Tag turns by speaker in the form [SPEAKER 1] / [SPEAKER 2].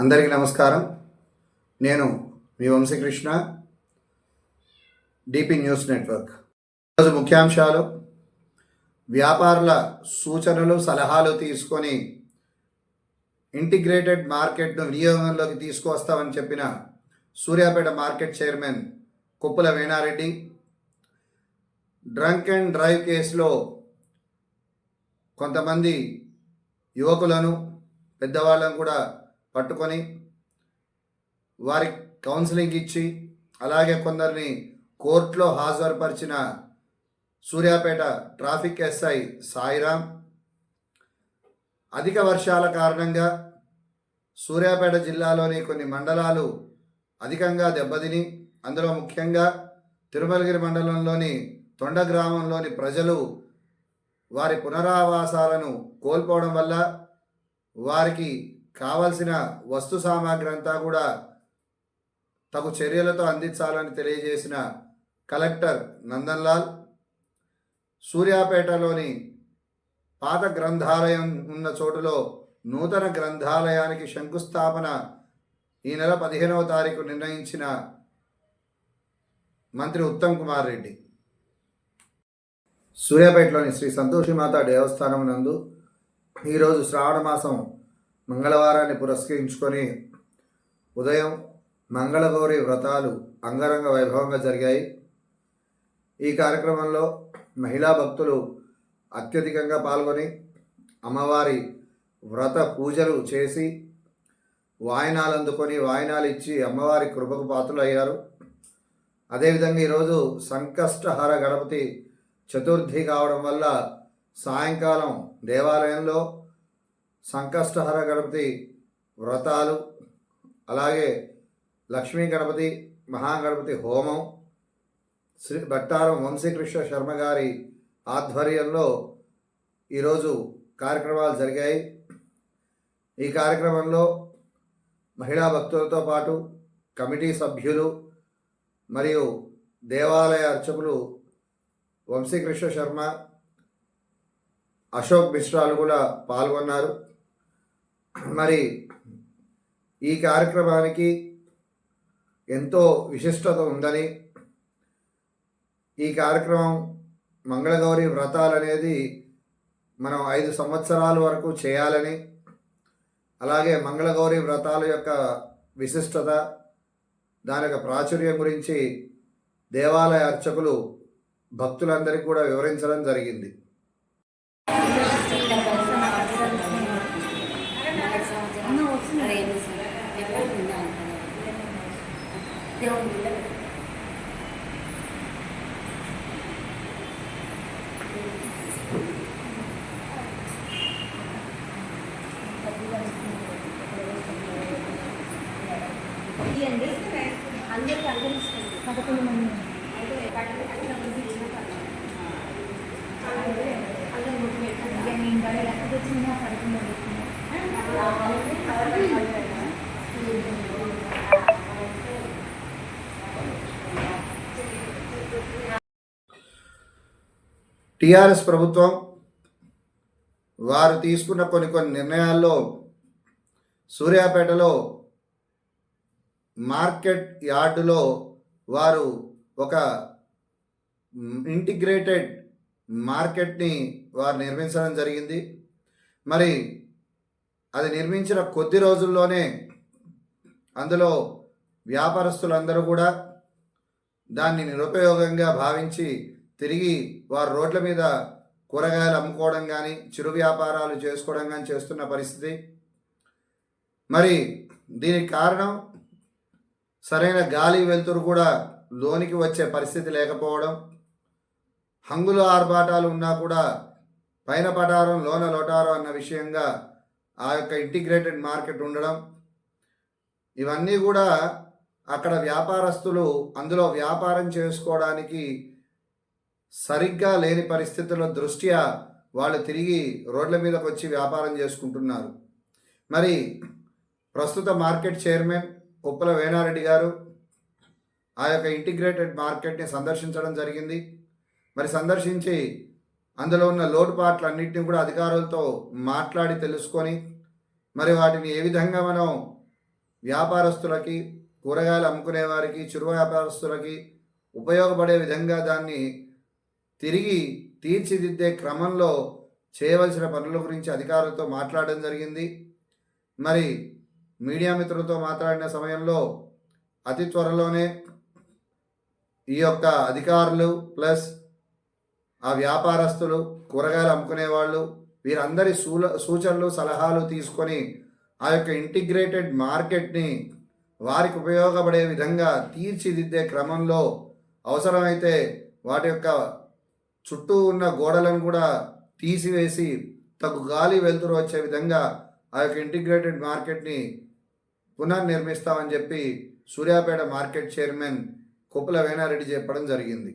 [SPEAKER 1] అందరికీ నమస్కారం. నేను మీ వంశీకృష్ణ, డిపి న్యూస్ నెట్వర్క్. ఈరోజు ముఖ్యాంశాలు: వ్యాపారుల సూచనలు సలహాలు తీసుకొని ఇంటిగ్రేటెడ్ మార్కెట్ను వినియోగంలోకి తీసుకువస్తామని చెప్పిన Suryapet market chairman Koppula Venareddy, drunk and drive కేసులో కొంతమంది యువకులను పెద్దవాళ్ళను కూడా పట్టుకొని వారికి కౌన్సిలింగ్ ఇచ్చి అలాగే కొందరిని కోర్టులో హాజరుపరిచిన సూర్యాపేట ట్రాఫిక్ ఎస్ఐ సాయిరామ్, అధిక వర్షాల కారణంగా సూర్యాపేట జిల్లాలోని కొన్ని మండలాలు అధికంగా దెబ్బతిని, అందులో ముఖ్యంగా తిరుమలగిరి మండలంలోని తొండ గ్రామంలోని ప్రజలు వారి పునరావాసాలను కోల్పోవడం వల్ల వారికి కావలసిన వస్తు సామాగ్రి అంతా కూడా తగు చర్యలతో అందించాలని తెలియజేసిన కలెక్టర్ నందన్లాల్, సూర్యాపేటలోని పాత గ్రంథాలయం ఉన్న చోటులో నూతన గ్రంథాలయానికి శంకుస్థాపన ఈ నెల 15వ తారీఖు నిర్ణయించిన మంత్రి ఉత్తమ్ కుమార్ రెడ్డి. సూర్యాపేటలోని శ్రీ సంతోషిమాత దేవస్థానం నందు ఈరోజు శ్రావణ మాసం మంగళవారాన్ని పురస్కరించుకొని ఉదయం మంగళగౌరి వ్రతాలు అంగరంగ వైభవంగా జరిగాయి. ఈ కార్యక్రమంలో మహిళా భక్తులు అత్యధికంగా పాల్గొని అమ్మవారి వ్రత పూజలు చేసి వాయినాలు అందుకొని వాయినాలు ఇచ్చి అమ్మవారి కృపకు పాత్రలు అయ్యారు. అదేవిధంగా ఈరోజు సంకష్టహర గణపతి చతుర్థి కావడం వల్ల సాయంకాలం దేవాలయంలో సంకష్టహర గణపతి వ్రతాలు, అలాగే లక్ష్మీ గణపతి మహాగణపతి హోమం శ్రీ బట్టారం వంశీకృష్ణ శర్మ గారి ఆధ్వర్యంలో ఈరోజు కార్యక్రమాలు జరిగాయి. ఈ కార్యక్రమంలో మహిళా భక్తులతో పాటు కమిటీ సభ్యులు మరియు దేవాలయ అర్చకులు వంశీకృష్ణ శర్మ, అశోక్ మిశ్రాలు కూడా పాల్గొన్నారు. మరి ఈ కార్యక్రమానికి ఎంతో విశిష్టత ఉందని, ఈ కార్యక్రమం మంగళగౌరి వ్రతాలు అనేది మనం 5 సంవత్సరాల వరకు చేయాలని, అలాగే మంగళగౌరి వ్రతాల యొక్క విశిష్టత, దాని యొక్క ప్రాచుర్యం గురించి దేవాలయ అర్చకులు భక్తులందరికీ కూడా వివరించడం జరిగింది.
[SPEAKER 2] అందరికీ అందరిస్తుంది 11 మంది
[SPEAKER 1] టిఆర్ఎస్ ప్రభుత్వం వారు తీసుకున్న కొన్ని నిర్ణయాల్లో సూర్యాపేటలో మార్కెట్ యార్డులో వారు ఒక ఇంటిగ్రేటెడ్ మార్కెట్ని వారు నిర్మించడం జరిగింది. మరి అది నిర్మించిన కొద్ది రోజుల్లోనే అందులో వ్యాపారస్తులందరూ కూడా దాన్ని నిరుపయోగంగా భావించి తిరిగి వారు రోడ్ల మీద కూరగాయలు అమ్ముకోవడం కానీ చిరు వ్యాపారాలు చేసుకోవడం కానీ చేస్తున్న పరిస్థితి. మరి దీనికి కారణం సరైన గాలి వెలుతురు కూడా లోనికి వచ్చే పరిస్థితి లేకపోవడం, హంగులు ఆర్భాటాలు ఉన్నా కూడా పైన పటారం లోన లోటారం అన్న విషయంగా ఆ యొక్క ఇంటిగ్రేటెడ్ మార్కెట్ ఉండడం, ఇవన్నీ కూడా అక్కడ వ్యాపారస్తులు అందులో వ్యాపారం చేసుకోవడానికి సరిగ్గా లేని పరిస్థితుల దృష్ట్యా వాళ్ళు తిరిగి రోడ్ల మీదకి వచ్చి వ్యాపారం చేసుకుంటున్నారు. మరి ప్రస్తుత మార్కెట్ చైర్మన్ కొప్పుల వేణారెడ్డి గారు ఆ యొక్క ఇంటిగ్రేటెడ్ మార్కెట్ని సందర్శించడం జరిగింది. మరి సందర్శించి అందులో ఉన్న లోటుపాట్లన్నింటినీ కూడా అధికారులతో మాట్లాడి తెలుసుకొని మరి వాటిని ఏ విధంగా మనం వ్యాపారస్తులకి, కూరగాయలు అమ్ముకునే వారికి, చిరు వ్యాపారస్తులకి ఉపయోగపడే విధంగా దాన్ని తిరిగి తీర్చిదిద్దే క్రమంలో చేయవలసిన పనుల గురించి అధికారులతో మాట్లాడడం జరిగింది. మరి మీడియా మిత్రులతో మాట్లాడిన సమయంలో అతి త్వరలోనే ఈ యొక్క అధికారులు ప్లస్ ఆ వ్యాపారస్తులు, కూరగాయలు అమ్ముకునే వాళ్ళు వీరందరి సూచనలు సలహాలు తీసుకొని ఆ యొక్క ఇంటిగ్రేటెడ్ మార్కెట్ని వారికి ఉపయోగపడే విధంగా తీర్చిదిద్దే క్రమంలో అవసరమైతే వాటి యొక్క చుట్టూ ఉన్న గోడలను కూడా తీసివేసి తగు గాలి వెలుతురు వచ్చే విధంగా ఆ యొక్క ఇంటిగ్రేటెడ్ మార్కెట్ని పునర్నిర్మిస్తామని చెప్పి సూర్యాపేట మార్కెట్ చైర్మన్ కొప్పుల వేణారెడ్డి చెప్పడం జరిగింది.